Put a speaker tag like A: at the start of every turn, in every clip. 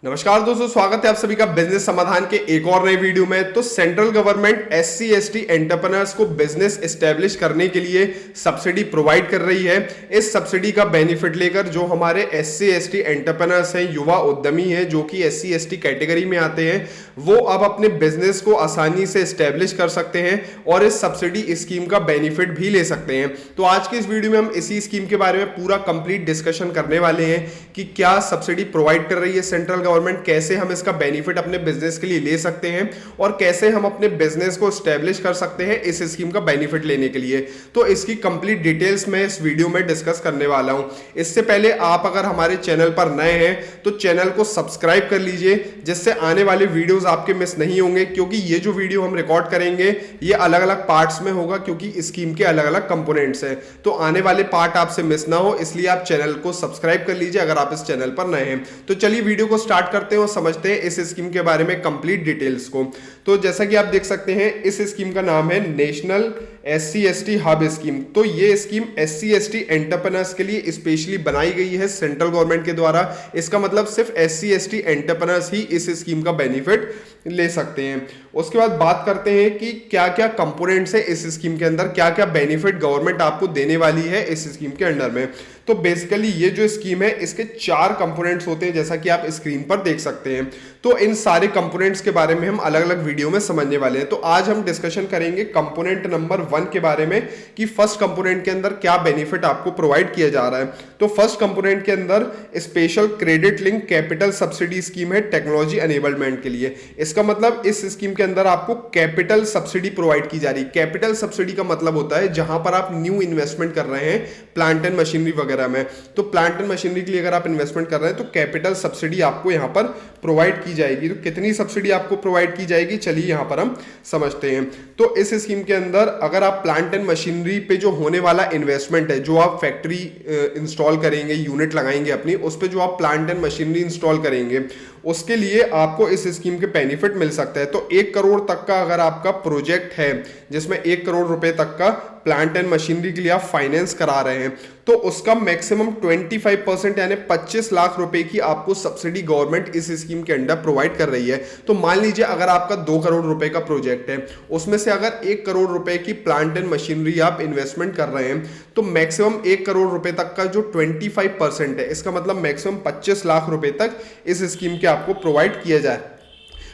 A: नमस्कार दोस्तों, स्वागत है आप सभी का बिजनेस समाधान के एक और नए वीडियो में। तो central government SC ST entrepreneurs को बिजनेस एस्टेब्लिश करने के लिए सब्सिडी प्रोवाइड कर रही है। इस सब्सिडी का बेनिफिट लेकर जो हमारे एससी एसटी एंटरप्रेन्योर्स हैं, युवा उद्यमी हैं जो कि एससी एसटी कैटेगरी में आते हैं, वो अब अपने बिजनेस को आसानी से एस्टेब्लिश कर सकते हैं और इस सब्सिडी स्कीम का बेनिफिट भी ले सकते हैं। तो आज की इस वीडियो में हम इसी स्कीम के बारे में पूरा कंप्लीट डिस्कशन करने वाले हैं कि क्या सब्सिडी प्रोवाइड कर रही है सेंट्रल गवर्नमेंट, कैसे हम इसका बेनिफिट अपने बिजनेस के लिए ले सकते हैं और कैसे हम अपने बिजनेस को एस्टेब्लिश कर सकते हैं इस स्कीम का बेनिफिट लेने के लिए। तो इसकी कंप्लीट डिटेल्स मैं इस वीडियो में डिस्कस करने वाला हूं। इससे पहले आप अगर हमारे चैनल पर नए हैं तो चैनल को सब्सक्राइब कर लीजिए, जिससे आने वाले वीडियोस आपके मिस नहीं होंगे, क्योंकि ये जो वीडियो हम रिकॉर्ड करेंगे ये अलग अलग पार्ट्स में होगा, क्योंकि स्कीम के अलग अलग कंपोनेंट्स हैं। तो आने वाले पार्ट आपसे मिस ना हो, इसलिए आप चैनल को सब्सक्राइब कर लीजिए अगर आप इस चैनल पर नए हैं। तो चलिए वीडियो को स्टार्ट करते हैं और समझते हैं इस स्कीम के बारे में कंप्लीट डिटेल्स को। तो जैसा कि आप देख सकते हैं, इस स्कीम का नाम है national SC ST hub scheme. तो ये स्कीम एससी एसटी एंटरप्रेन्योर्स के लिए स्पेशली बनाई गई है सेंट्रल गवर्नमेंट के द्वारा। इसका मतलब सिर्फ एससी एसटी एंटरप्रेन्योर्स ही इस स्कीम का बेनिफिट ले सकते हैं। उसके बाद बात करते हैं कि क्या क्या कंपोनेंट्स है इस स्कीम के अंदर, क्या क्या बेनिफिट गवर्नमेंट आपको देने वाली है इस स्कीम के अंडर में। तो बेसिकली ये जो स्कीम है इसके 4 कंपोनेंट्स होते हैं, जैसा कि आप स्क्रीन पर देख सकते हैं। तो इन सारे कंपोनेंट्स के बारे में हम अलग अलग वीडियो में समझने वाले हैं। तो आज हम डिस्कशन करेंगे कंपोनेंट नंबर 1 के बारे में कि फर्स्ट कंपोनेंट के अंदर क्या बेनिफिट आपको प्रोवाइड किया जा रहा है। तो फर्स्ट कंपोनेंट के अंदर special credit link capital subsidy scheme है टेक्नोलॉजी एनेबलमेंट के लिए। इसका मतलब इस स्कीम के अंदर आपको कैपिटल सब्सिडी प्रोवाइड की जा रही है। कैपिटल सब्सिडी का मतलब होता है जहां पर आप न्यू इन्वेस्टमेंट कर रहे हैं प्लांट एंड मशीनरी वगैरह में। तो प्लांट एंड मशीनरी के लिए अगर आप इन्वेस्टमेंट कर रहे हैं तो कैपिटल सब्सिडी आपको यहां पर प्रोवाइड की जाएगी। तो कितनी सब्सिडी आपको प्रोवाइड की जाएगी, चलिए यहां पर हम समझते हैं। तो इस स्कीम के अंदर अगर आप प्लांट एंड मशीनरी पे जो होने वाला इन्वेस्टमेंट है, जो आप फैक्ट्री इंस्टॉल करेंगे, यूनिट लगाएंगे अपनी, उस पे जो आप प्लांट एंड मशीनरी इंस्टॉल करेंगे, उसके लिए आपको इस स्कीम के बेनिफिट मिल सकता है। तो 1 करोड़ तक का अगर आपका प्रोजेक्ट है जिसमें 1 करोड़ रुपए तक का प्लांट एंड मशीनरी के लिए आप फाइनेंस करा रहे हैं, तो उसका मैक्सिमम 25% यानी 25 लाख रुपए की आपको सब्सिडी गवर्नमेंट इस स्कीम के अंडर प्रोवाइड कर रही है। तो मान लीजिए अगर आपका 2 करोड़ रुपए का प्रोजेक्ट है, उसमें से अगर 1 करोड़ रुपए की प्लांट एंड मशीनरी आप इन्वेस्टमेंट कर रहे हैं, तो मैक्सिमम 1 करोड़ रुपए तक का जो 25% है, इसका मतलब मैक्सिमम 25 लाख रुपए तक इस स्कीम के आपको प्रोवाइड किया जाए।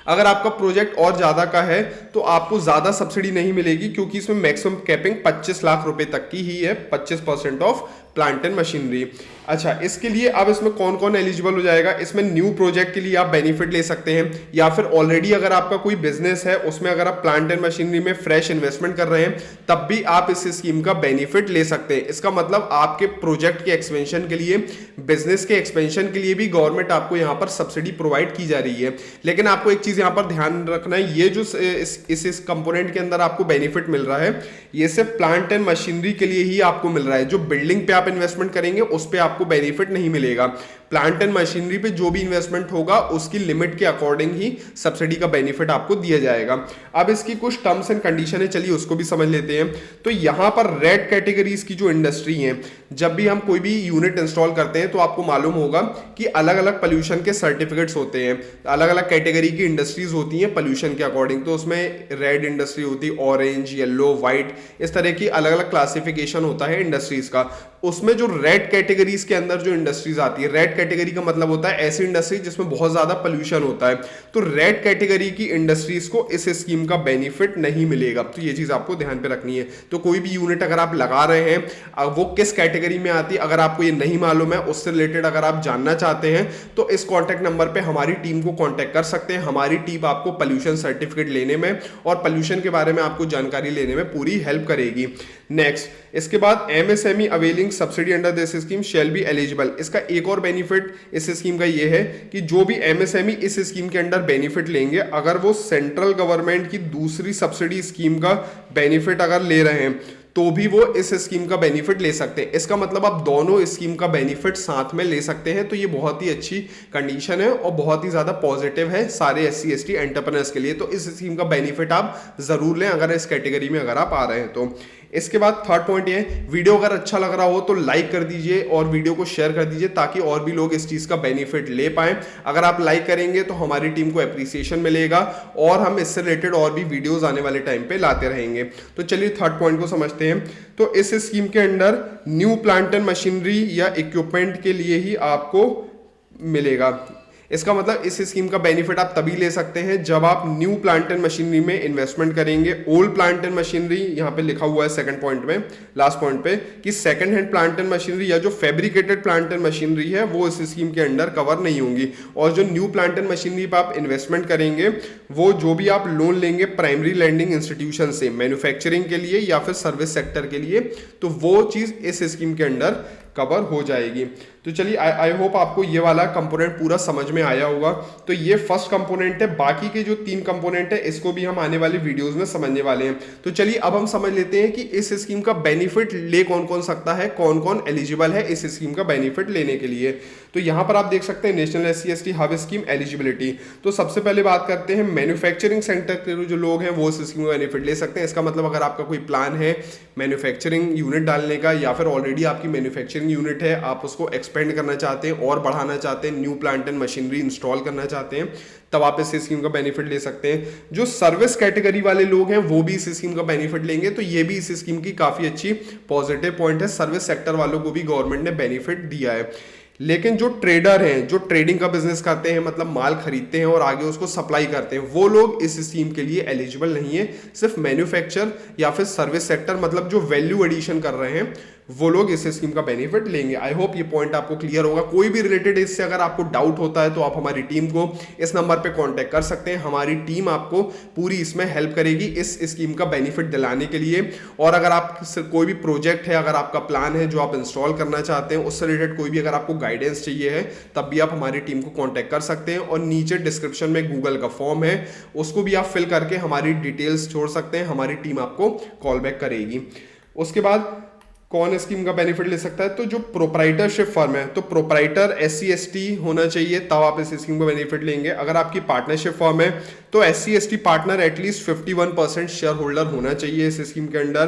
A: अगर आपका प्रोजेक्ट और ज्यादा का है तो आपको ज्यादा सब्सिडी नहीं मिलेगी, क्योंकि इसमें मैक्सिमम कैपिंग 25 लाख रुपए तक की ही है, 25% ऑफ प्लांट एंड मशीनरी। अच्छा, इसके लिए अब इसमें कौन कौन एलिजिबल हो जाएगा? इसमें न्यू प्रोजेक्ट के लिए आप बेनिफिट ले सकते हैं, या फिर ऑलरेडी अगर आपका कोई बिजनेस है उसमें अगर आप प्लांट एंड मशीनरी में फ्रेश इन्वेस्टमेंट कर रहे हैं तब भी आप इस स्कीम का बेनिफिट ले सकते हैं। इसका मतलब आपके प्रोजेक्ट के एक्सपेंशन के लिए, बिजनेस के एक्सपेंशन के लिए भी गवर्नमेंट आपको यहाँ पर सब्सिडी प्रोवाइड की जा रही है। लेकिन आपको एक चीज यहाँ पर ध्यान रखना है, ये जो इस कंपोनेंट के अंदर आपको बेनिफिट मिल रहा है, ये सिर्फ प्लांट एंड मशीनरी के लिए ही आपको मिल रहा है। जो बिल्डिंग पे आप इन्वेस्टमेंट करेंगे उस पे आपको बेनिफिट नहीं मिलेगा। प्लांट एंड मशीनरी पे जो भी इन्वेस्टमेंट होगा उसकी लिमिट के अकॉर्डिंग ही सब्सिडी का बेनिफिट आपको दिया जाएगा। अब इसकी कुछ टर्म्स एंड कंडीशन है, चलिए उसको भी समझ लेते हैं। तो यहां पर रेड कैटेगरीज की जो इंडस्ट्री है, जब भी हम कोई भी यूनिट इंस्टॉल करते हैं तो आपको मालूम होगा कि अलग अलग पोल्यूशन के सर्टिफिकेट्स होते हैं, अलग अलग कैटेगरी की इंडस्ट्रीज होती हैं पोल्यूशन के अकॉर्डिंग। तो उसमें रेड इंडस्ट्री होती है, ऑरेंज, येलो, व्हाइट, इस तरह की अलग अलग क्लासिफिकेशन होता है इंडस्ट्रीज का। उसमें जो रेड कैटेगरीज के अंदर जो इंडस्ट्रीज आती है, रेड कैटेगरी का मतलब होता है ऐसी इंडस्ट्री जिसमें बहुत ज्यादा पोल्यूशन होता है। तो रेड कैटेगरी की इंडस्ट्रीज को इस स्कीम का बेनिफिट नहीं मिलेगा। तो ये चीज आपको ध्यान पे रखनी है। तो कोई भी यूनिट अगर आप लगा रहे हैं, वो किस कैटेगरी में आती है, अगर आपको ये नहीं मालूम है, उससे रिलेटेड अगर आप जानना चाहते हैं तो इस कॉन्टैक्ट नंबर पे हमारी टीम को कॉन्टैक्ट कर सकते हैं। हमारी टीम आपको पोल्यूशन सर्टिफिकेट लेने में और पोल्यूशन के बारे में आपको जानकारी लेने में पूरी हेल्प करेगी। नेक्स्ट, इसके बाद MSME availing subsidy under this scheme shall be eligible. इसका एक और बेनिफिट इस स्कीम का ये है कि जो भी एमएसएमई इस स्कीम के अंडर बेनिफिट लेंगे, अगर वो सेंट्रल गवर्नमेंट की दूसरी सब्सिडी स्कीम का बेनिफिट अगर ले रहे हैं तो भी वो इस स्कीम का बेनिफिट ले सकते हैं। इसका मतलब आप दोनों स्कीम का बेनिफिट साथ में ले सकते हैं। तो ये बहुत ही अच्छी कंडीशन है और बहुत ही ज्यादा पॉजिटिव है सारे एससी एसटी एंटरप्रेन्योर्स के लिए। तो इस स्कीम का बेनिफिट आप जरूर लें अगर इस कैटेगरी में अगर आप आ रहे हैं तो। इसके बाद थर्ड पॉइंट ये है, वीडियो अगर अच्छा लग रहा हो तो लाइक कर दीजिए और वीडियो को शेयर कर दीजिए ताकि और भी लोग इस चीज का बेनिफिट ले पाए। अगर आप लाइक करेंगे तो हमारी टीम को एप्रिसिएशन मिलेगा और हम इससे रिलेटेड और भी वीडियोस आने वाले टाइम पे लाते रहेंगे। तो चलिए थर्ड पॉइंट को समझते हैं। तो इस स्कीम के अंदर न्यू प्लांट एंड मशीनरी या इक्विपमेंट के लिए ही आपको मिलेगा। इसका मतलब इस स्कीम का बेनिफिट आप तभी ले सकते हैं जब आप न्यू प्लांट एंड मशीनरी में इन्वेस्टमेंट करेंगे। ओल्ड प्लांट एंड मशीनरी यहां पे लिखा हुआ है सेकंड पॉइंट में, लास्ट पॉइंट पे, कि second hand plant and machinery या जो फैब्रिकेटेड प्लांट एंड मशीनरी है वो इस स्कीम के अंडर कवर नहीं होंगी। और जो न्यू प्लांट एंड मशीनरी पर आप इन्वेस्टमेंट करेंगे वो जो भी आप लोन लेंगे प्राइमरी लैंडिंग इंस्टीट्यूशन से मैन्युफैक्चरिंग के लिए या फिर सर्विस सेक्टर के लिए, तो वो चीज इस स्कीम के अंडर कवर हो जाएगी। तो चलिए आई होप आपको ये वाला कंपोनेंट पूरा समझ में आया होगा। तो ये फर्स्ट कंपोनेंट है, बाकी के जो 3 कंपोनेंट है इसको भी हम आने वाले वीडियोस में समझने वाले हैं। तो चलिए अब हम समझ लेते हैं कि इस स्कीम का बेनिफिट ले कौन कौन सकता है, कौन कौन एलिजिबल है इस स्कीम का बेनिफिट लेने के लिए। तो यहाँ पर आप देख सकते हैं national SC/ST hub scheme eligibility. तो सबसे पहले बात करते हैं मैन्युफैक्चरिंग सेक्टर के जो लोग हैं वो इस स्कीम का बेनिफिट ले सकते हैं। इसका मतलब अगर आपका कोई प्लान है मैन्युफैक्चरिंग यूनिट डालने का या फिर ऑलरेडी आपकी मैन्युफैक्चरिंग यूनिट है, आप उसको एक्सपेंड करना चाहते हैं और बढ़ाना चाहते हैं, new plant and machinery install करना चाहते हैं, तब आप इस स्कीम का बेनिफिट ले सकते हैं। जो सर्विस कैटेगरी वाले लोग हैं वो भी इस स्कीम का बेनिफिट लेंगे। तो ये भी इस स्कीम की काफी अच्छी पॉजिटिव पॉइंट है, सर्विस सेक्टर वालों को भी गवर्नमेंट ने बेनिफिट दिया है। लेकिन जो ट्रेडर हैं, जो ट्रेडिंग का बिजनेस करते हैं, मतलब माल खरीदते हैं और आगे उसको सप्लाई करते हैं, वो लोग इस स्कीम के लिए एलिजिबल नहीं है। सिर्फ मैन्युफैक्चर या फिर सर्विस सेक्टर, मतलब जो वैल्यू एडिशन कर रहे हैं, वो लोग इस स्कीम का बेनिफिट लेंगे। आई होप ये पॉइंट आपको क्लियर होगा। कोई भी रिलेटेड इससे अगर आपको डाउट होता है तो आप हमारी टीम को इस नंबर पे कांटेक्ट कर सकते हैं। हमारी टीम आपको पूरी इसमें हेल्प करेगी इस स्कीम का बेनिफिट दिलाने के लिए। और अगर आप कोई भी प्रोजेक्ट है, अगर आपका प्लान है जो आप इंस्टॉल करना चाहते हैं, उससे रिलेटेड कोई भी अगर आपको गाइडेंस चाहिए है, तब भी आप हमारी टीम को कांटेक्ट कर सकते हैं। और नीचे डिस्क्रिप्शन में गूगल का फॉर्म है, उसको भी आप फिल करके हमारी डिटेल्स छोड़ सकते हैं। हमारी टीम आपको कॉल बैक करेगी। उसके बाद कौन स्कीम का बेनिफिट ले सकता है? तो जो प्रोप्राइटरशिप फर्म है, तो प्रोप्राइटर SC/ST होना चाहिए, तब आप इस स्कीम का बेनिफिट लेंगे। अगर आपकी पार्टनरशिप फर्म है तो SC/ST partner at least 51% share holder होना चाहिए इस स्कीम के अंडर।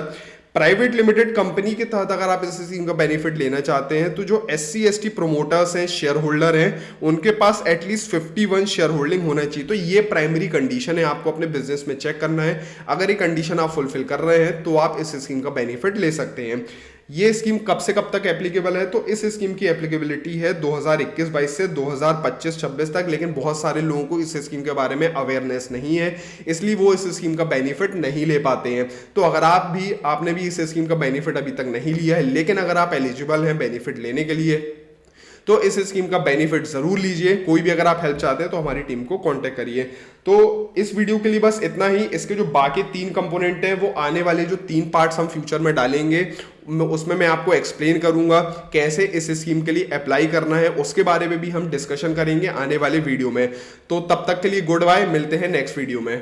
A: प्राइवेट लिमिटेड कंपनी के तहत अगर आप इस स्कीम का बेनिफिट लेना चाहते हैं तो जो SC/ST प्रोमोटर्स हैं, शेयर होल्डर हैं, उनके पास एटलीस्ट 51 शेयर होल्डिंग होना चाहिए। तो ये प्राइमरी कंडीशन है, आपको अपने बिजनेस में चेक करना है। अगर ये कंडीशन आप फुलफिल कर रहे हैं तो आप इस स्कीम का बेनिफिट ले सकते हैं। ये स्कीम कब से कब तक एप्लीकेबल है? तो इस स्कीम की एप्लीकेबिलिटी है 2021-22 से 2025-26 तक। लेकिन बहुत सारे लोगों को इस स्कीम के बारे में अवेयरनेस नहीं है, इसलिए वो इस स्कीम का बेनिफिट नहीं ले पाते हैं। तो अगर आपने भी इस स्कीम का बेनिफिट अभी तक नहीं लिया है, लेकिन अगर आप एलिजिबल हैं बेनिफिट लेने के लिए, तो इस स्कीम का बेनिफिट जरूर लीजिए। कोई भी अगर आप हेल्प चाहते हैं तो हमारी टीम को कांटेक्ट करिए। तो इस वीडियो के लिए बस इतना ही। इसके जो बाकी 3 कंपोनेंट हैं वो आने वाले जो 3 पार्ट्स हम फ्यूचर में डालेंगे, उसमें मैं आपको एक्सप्लेन करूंगा कैसे इस स्कीम के लिए अप्लाई करना है, उसके बारे में भी हम डिस्कशन करेंगे आने वाले वीडियो में। तो तब तक के लिए गुड बाय, मिलते हैं नेक्स्ट वीडियो में।